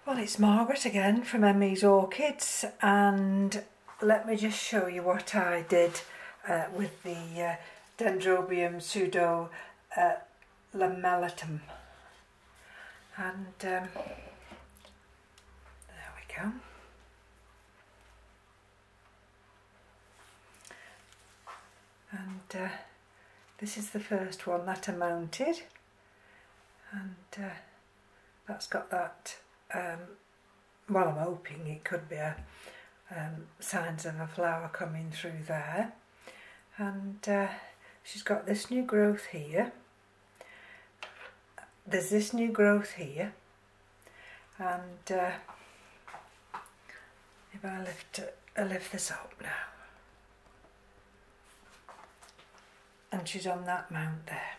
Well, it's Margaret again from M.E.s Orchids, and let me just show you what I did with the Dendrobium pseudo lamellatum. And there we go. And this is the first one that I mounted, and that's got that. Well, I'm hoping it could be signs of a flower coming through there. And she's got this new growth here. There's this new growth here, and if I lift this up now, and she's on that mount there.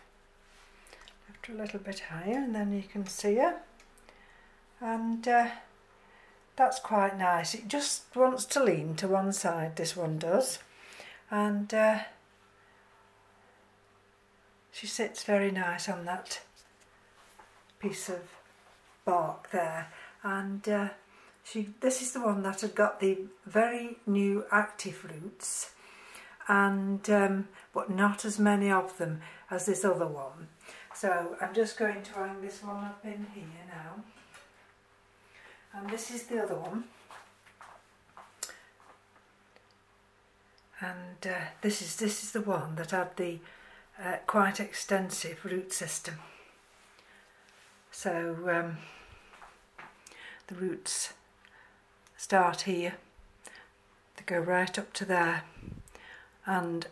Lift her a little bit higher, and then you can see her. And that's quite nice. It just wants to lean to one side, this one does, and she sits very nice on that piece of bark there. And this is the one that had got the very new active roots, and but not as many of them as this other one. So I'm just going to hang this one up in here now. And this is the other one, and this is the one that had the quite extensive root system. So the roots start here, they go right up to there, and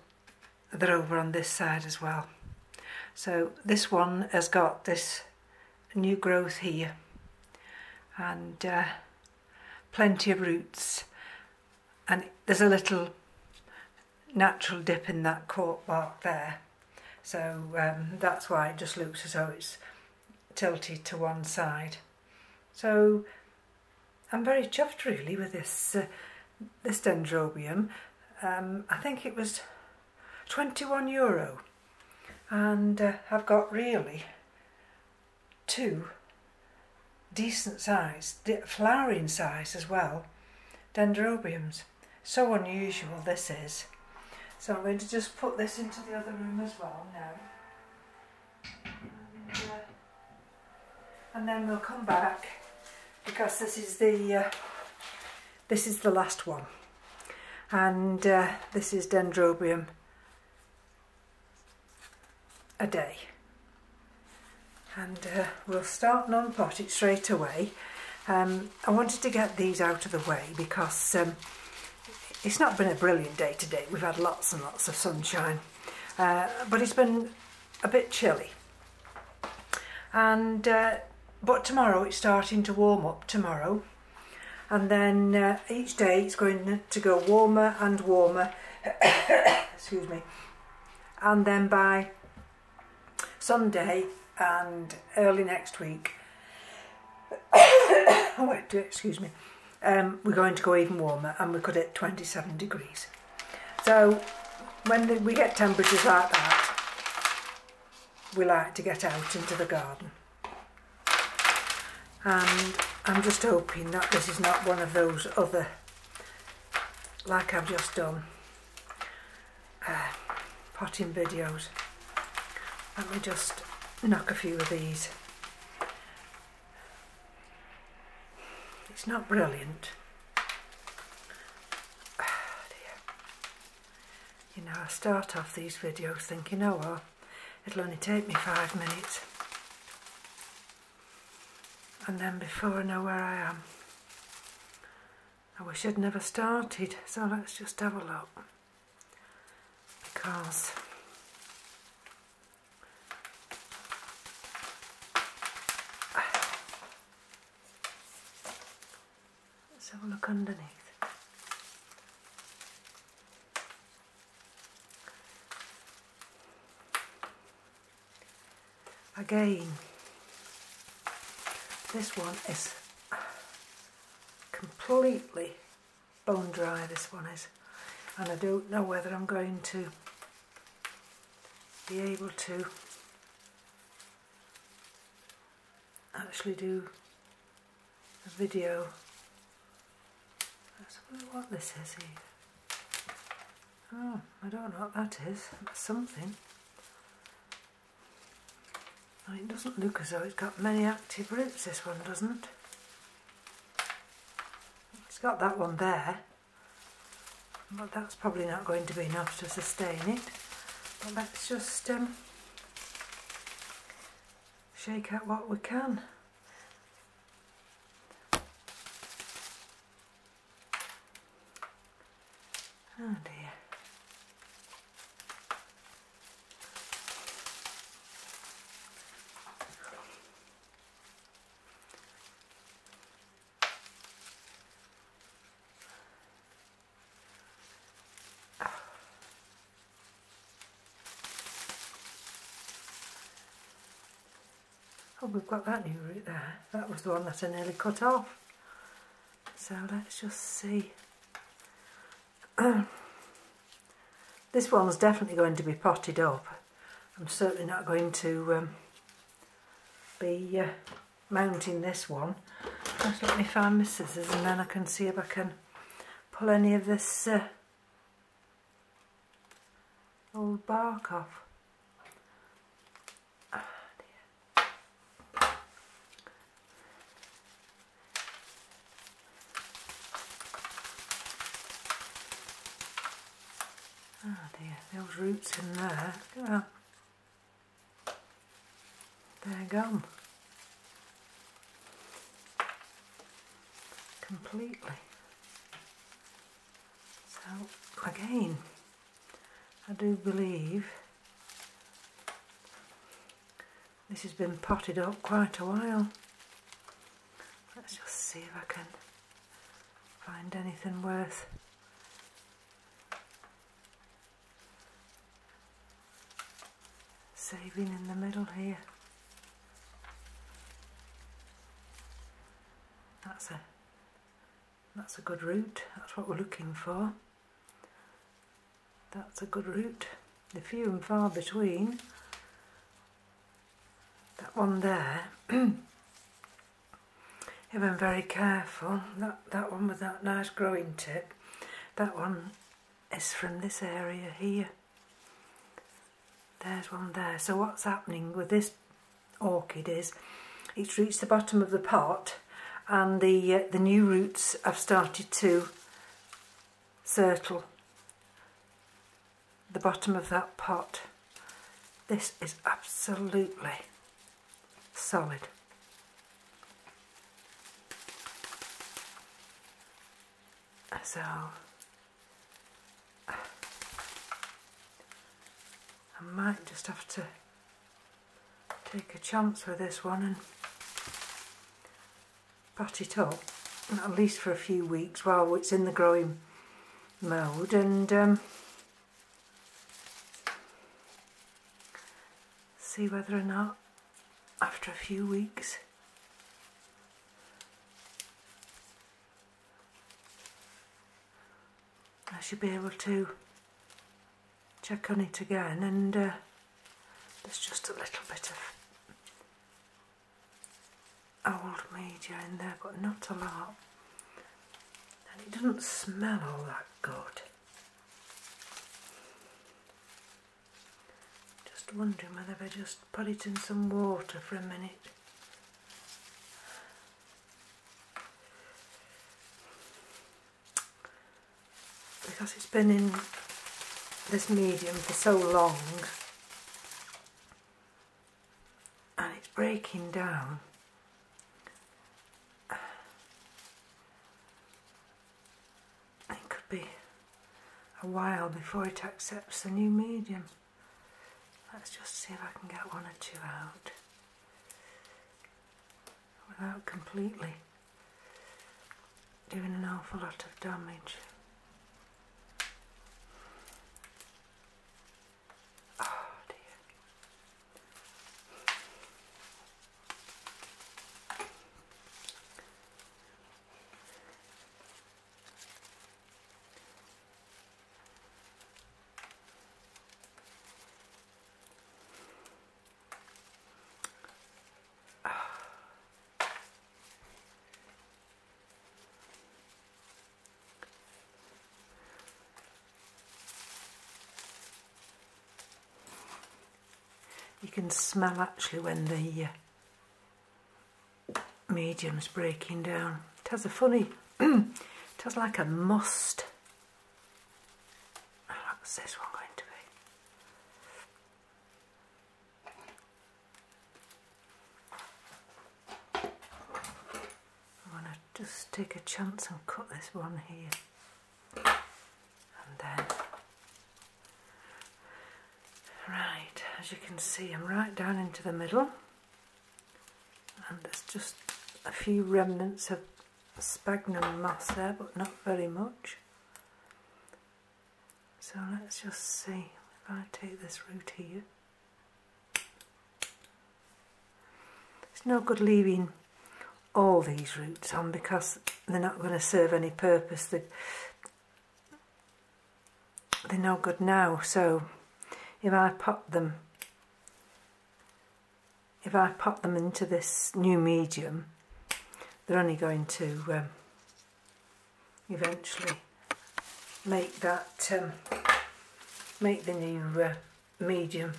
they're over on this side as well. So this one has got this new growth here, and plenty of roots, and there's a little natural dip in that cork bark there, so that's why it just looks as though it's tilted to one side. So I'm very chuffed really with this this Dendrobium. I think it was €21, and I've got really two decent size, flowering size as well, Dendrobiums. So unusual this is. So I'm going to just put this into the other room as well now. And then we'll come back, because this is the last one. And this is Dendrobium adae. And we'll start and unpot it straight away. I wanted to get these out of the way because it's not been a brilliant day today. We've had lots and lots of sunshine, but it's been a bit chilly. And but tomorrow it's starting to warm up tomorrow, and then each day it's going to go warmer and warmer. Excuse me. And then by Sunday and early next week, oh wait, excuse me, we're going to go even warmer, and we could hit 27 degrees. So when we get temperatures like that, we like to get out into the garden. And I'm just hoping that this is not one of those other, like I've just done, potting videos. Let me just knock a few of these. It's not brilliant. Oh dear. You know, I start off these videos thinking, oh well, it'll only take me 5 minutes. And then before I know where I am, I wish I'd never started. So let's just have a look. Because let's have a look underneath. Again, this one is completely bone dry, this one is, and I don't know whether I'm going to be able to actually do a video. Let's have a look what this is here. Oh, I don't know what that is. That's something. Oh, it doesn't look as though it's got many active roots, this one doesn't. It's got that one there, but that's probably not going to be enough to sustain it. But let's just shake out what we can. Oh dear. Oh, we've got that new root there. That was the one that I nearly cut off. So let's just see. This one's definitely going to be potted up. I'm certainly not going to be mounting this one. Just let me find my scissors and then I can see if I can pull any of this old bark off. Oh dear, those roots in there, look at that. They're gone. Completely. So again, I do believe this has been potted up quite a while. Let's just see if I can find anything worth saving in the middle here. That's a good root. That's what we're looking for. That's a good root. They're few and far between. That one there, if I'm very careful, that one with that nice growing tip, that one is from this area here. There's one there. So what's happening with this orchid is it's reached the bottom of the pot and the new roots have started to circle the bottom of that pot. This is absolutely solid. So I might just have to take a chance with this one and pot it up, at least for a few weeks while it's in the growing mode, and see whether or not after a few weeks I should be able to check on it again, and there's just a little bit of old media in there, but not a lot, and it doesn't smell all that good. Just wondering whether I just put it in some water for a minute. Because it's been in this medium for so long and it's breaking down. It could be a while before it accepts the new medium. Let's just see if I can get one or two out without completely doing an awful lot of damage. can smell actually when the medium's breaking down. It has a funny, it has like a must. What's this one going to be? I'm going to just take a chance and cut this one here. And then, right, as you can see, I'm right down into the middle. And there's just a few remnants of sphagnum moss there, but not very much. So let's just see if I take this root here. It's no good leaving all these roots on because they're not going to serve any purpose. They're no good now. So if I pop them into this new medium, they're only going to eventually make that make the new medium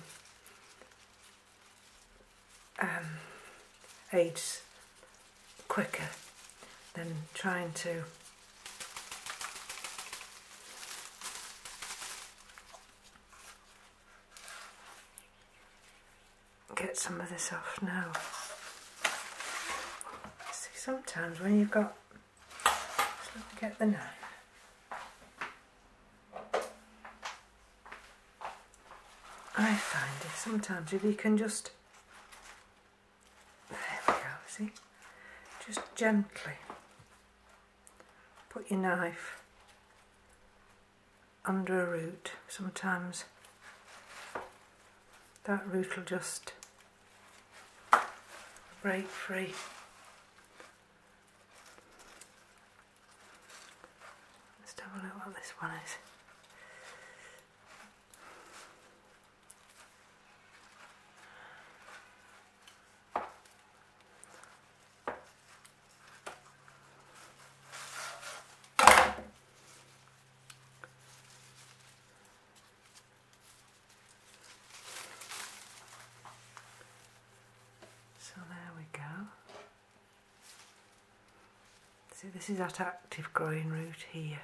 age quicker than trying to get some of this off now. See, sometimes when you've got, just let me get the knife. I find it sometimes if you can just, there we go, see, just gently put your knife under a root, sometimes that root will just break free. Let's have a look what this one is. So there we go. See, this is that active growing root here,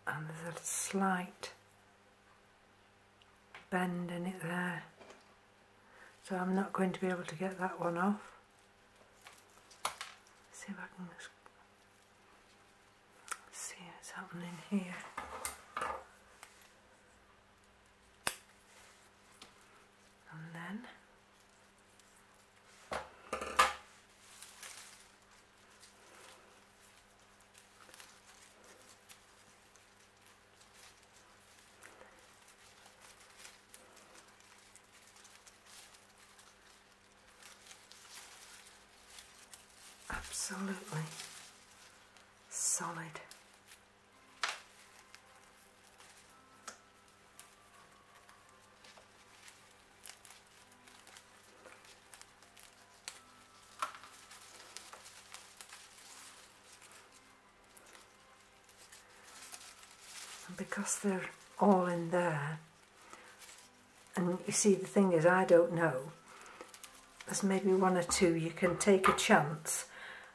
and there's a slight bend in it there, so I'm not going to be able to get that one off. See if I can just see what's happening here. And then absolutely solid. And because they're all in there, and you see, the thing is, I don't know, there's maybe one or two you can take a chance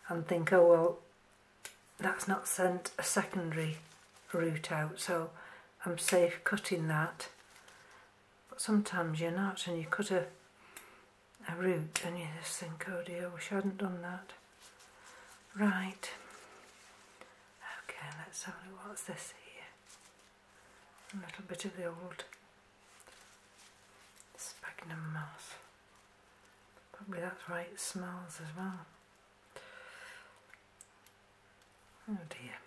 and think, oh well, that's not sent a secondary root out, so I'm safe cutting that. But sometimes you're not, and you cut a root and you just think, oh dear, I wish I hadn't done that. Right, okay, let's have a look. What's this here? A little bit of the old sphagnum moss. Probably that's why it smells as well. Oh dear.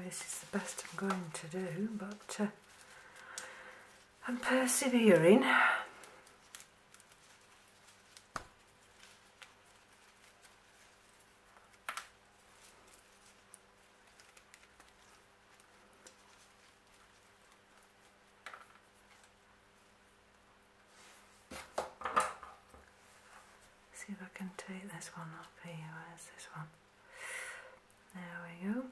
this is the best I'm going to do, but I'm persevering. See if I can take this one up here. Where's this one? There we go.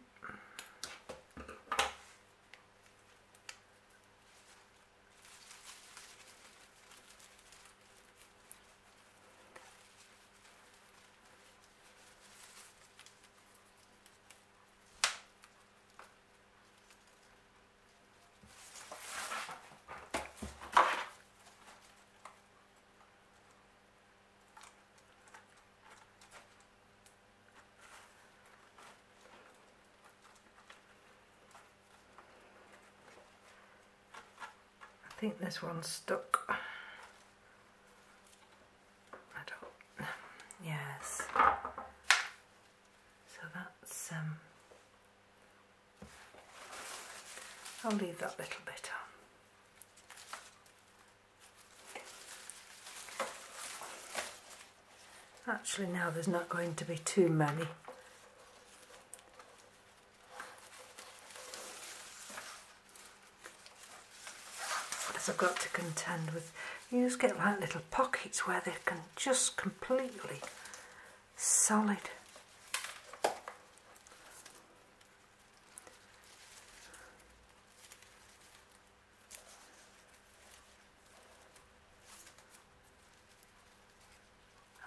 I think this one's stuck. I don't. Yes. So that's. I'll leave that little bit on. Actually, now there's not going to be too many. I've got to contend with. You just get like little pockets where they can just completely solid.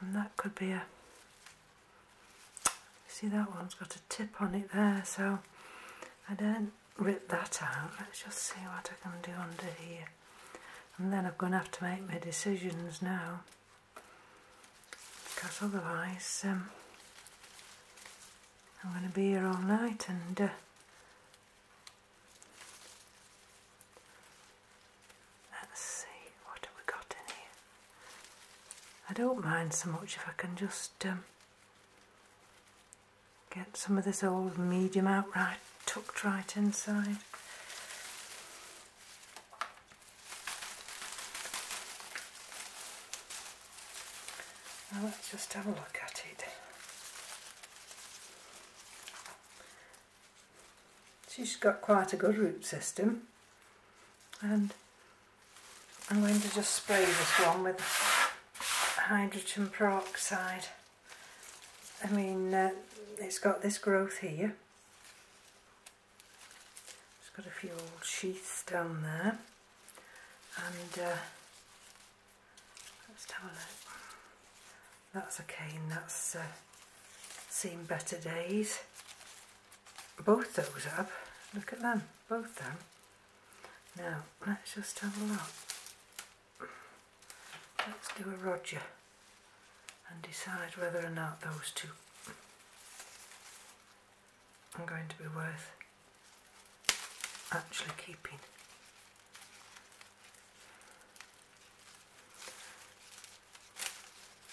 And that could be a. See, that one's got a tip on it there, so I don't rip that out. Let's just see what I can do under here. And then I'm going to have to make my decisions now, because otherwise I'm going to be here all night. And let's see, what have we got in here? I don't mind so much if I can just get some of this old medium out right, tucked right inside. Now let's just have a look at it. She's got quite a good root system, and I'm going to just spray this one with hydrogen peroxide. I mean, it's got this growth here. It's got a few old sheaths down there, and let's have a look. That's a cane, that's seen better days. Both those have. Look at them, both them. Now, let's just have a look. Let's do a Roger and decide whether or not those two are going to be worth actually keeping.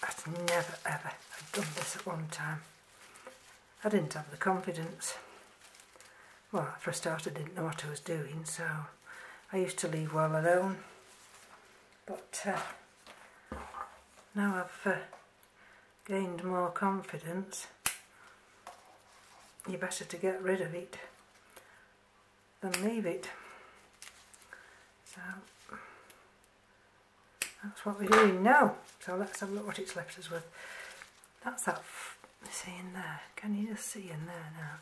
I'd never ever have done this at one time. I didn't have the confidence. Well, for a start I didn't know what I was doing, so I used to leave well alone. But now I've gained more confidence, you're better to get rid of it than leave it. So that's what we're doing now. So let's have a look what it's left us with. That's that, see in there, can you just see in there now?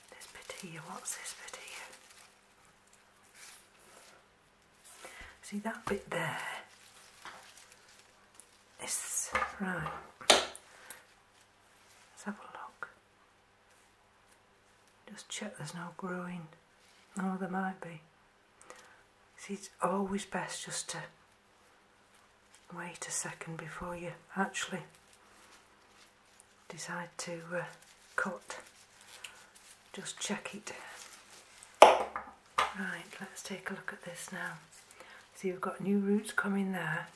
This bit here, what's this bit here? See that bit there? It's, right, let's have a look. Just check there's no growing. Oh, there might be. See, it's always best just to wait a second before you actually decide to cut. Just check it. Right, let's take a look at this now. See, we've got new roots coming there.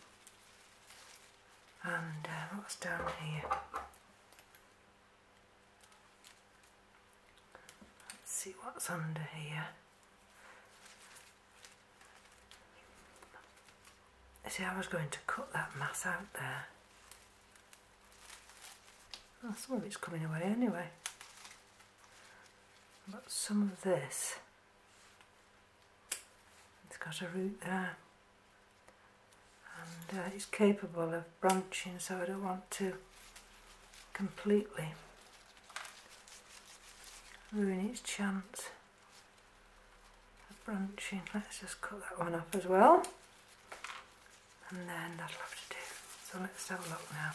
And what's down here? see what's under here. See, I was going to cut that mass out there. Oh, some of it's coming away anyway. But some of this, it's got a root there. And it's capable of branching, so I don't want to completely ruin its chance of branching. Let's just cut that one off as well, and then that'll have to do. So let's have a look now.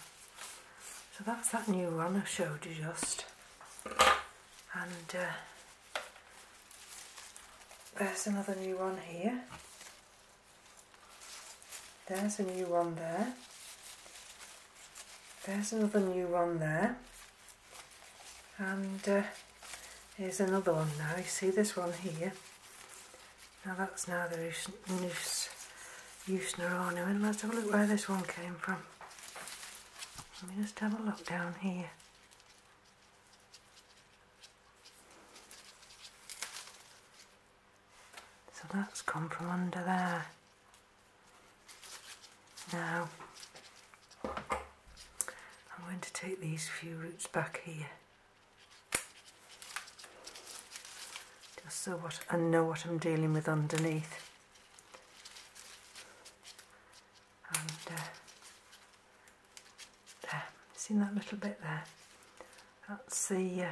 So that's that new one I showed you just, and there's another new one here. There's a new one there. There's another new one there. And here's another one now. You see this one here? Now that's now the M.E.s Orchids. Let's have a look where this one came from. Let me just have a look down here. So that's come from under there. Now, I'm going to take these few roots back here, just so I know what I'm dealing with underneath. And there, seen that little bit there? That's the,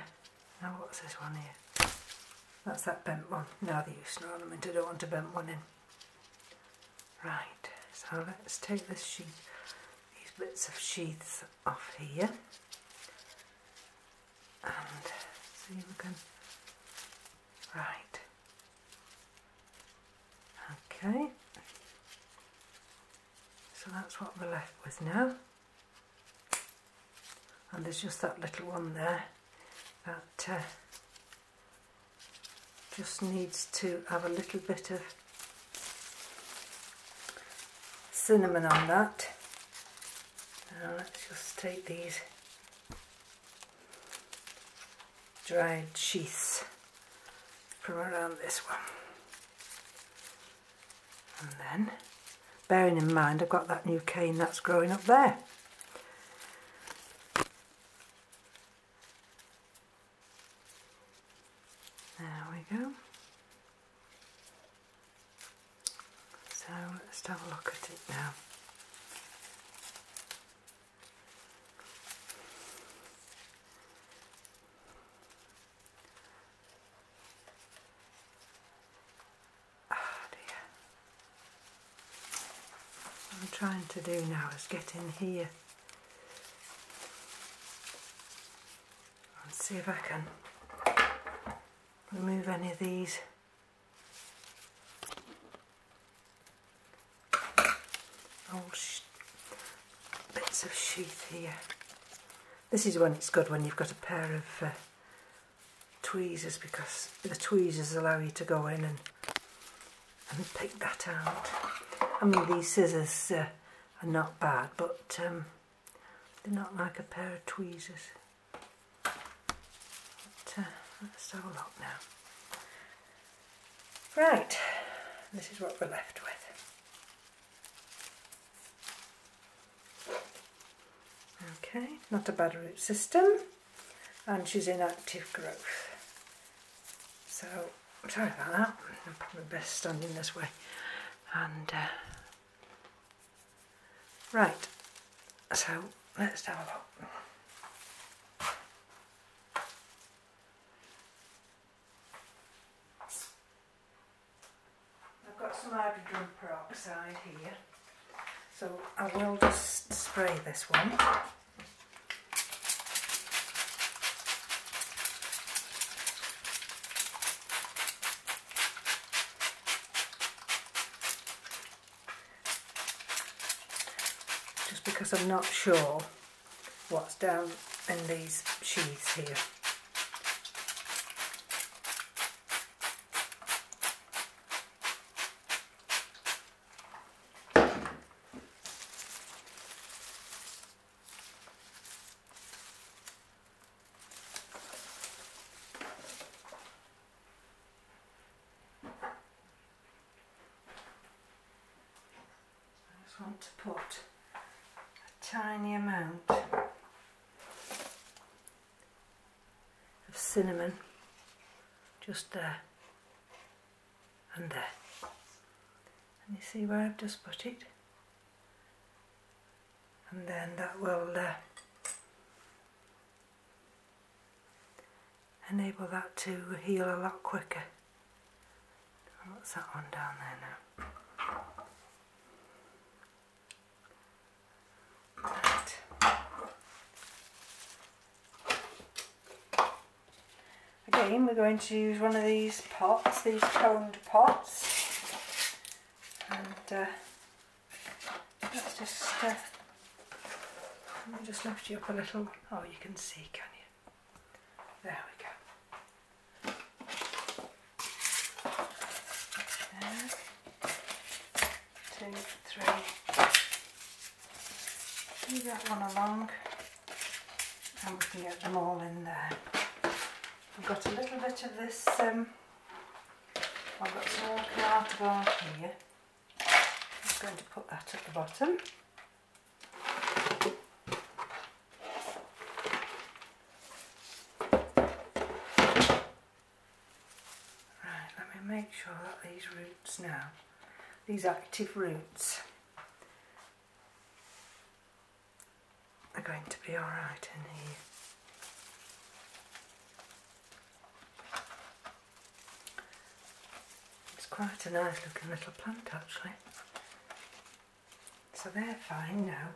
now what's this one here? That's that bent one. Now the use an ornament, I don't want a bent one in. Right. So let's take this sheath, these bits of sheaths off here, and see if we can, right, okay, so that's what we're left with now, and there's just that little one there that just needs to have a little bit of cinnamon on that. Now let's just take these dried sheaths from around this one, and then bearing in mind I've got that new cane that's growing up there. There we go. So let's have a look at it now. Oh dear. What I'm trying to do now is get in here and see if I can remove any of these old bits of sheath here. This is when it's good, when you've got a pair of tweezers, because the tweezers allow you to go in and pick that out. I mean, these scissors are not bad, but they're not like a pair of tweezers. But, let's have a look now. Right, this is what we're left with. Okay, not a bad root system, and she's in active growth. So, sorry about that, I'm probably best standing this way. And, right, so let's have a look. I've got some hydrogen peroxide here, so I will just spray this one. Just because I'm not sure what's down in these sheaths here. just want to put a tiny amount of cinnamon just there and there. And you see where I've just put it? And then that will enable that to heal a lot quicker. What's that one down there now? Right. Again, we're going to use one of these pots, these coned pots, and let's just let me just lift you up a little. Oh, you can see, can you? There we go. There. 2, 3. Move that one along, and we can get them all in there. I've got a little bit of this, I've got some orchiata bark here. I'm just going to put that at the bottom. Right, let me make sure that these roots now, these active roots, are going to be alright in here. Quite a nice looking little plant actually. So they're fine now.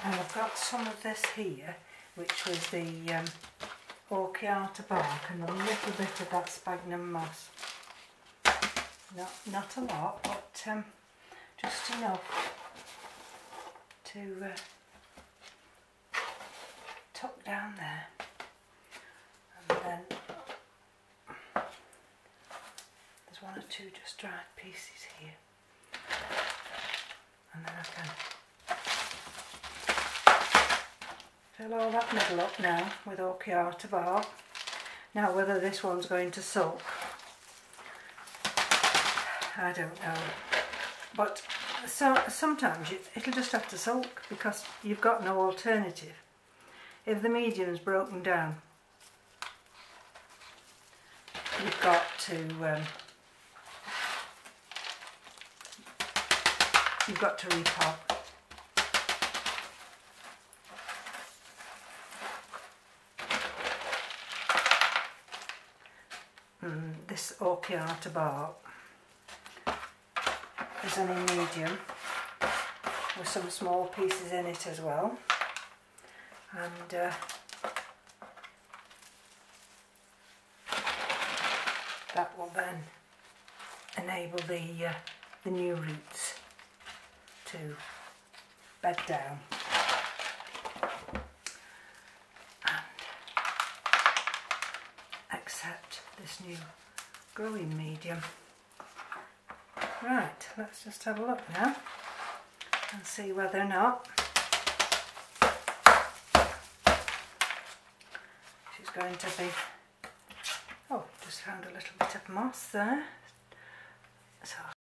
And I've got some of this here, which was the orchiata bark and a little bit of that sphagnum moss. Not a lot, but just enough to tuck down there. And then one or two just dried pieces here, and then I can fill all that middle up now with orchiata bark. Now whether this one's going to soak, I don't know, but sometimes it'll just have to soak because you've got no alternative. If the medium's broken down, you've got to repot. This orchiata bark is only medium with some small pieces in it as well, and that will then enable the new roots to bed down and accept this new growing medium. Right, let's just have a look now and see whether or not she's going to be... Oh, just found a little bit of moss there.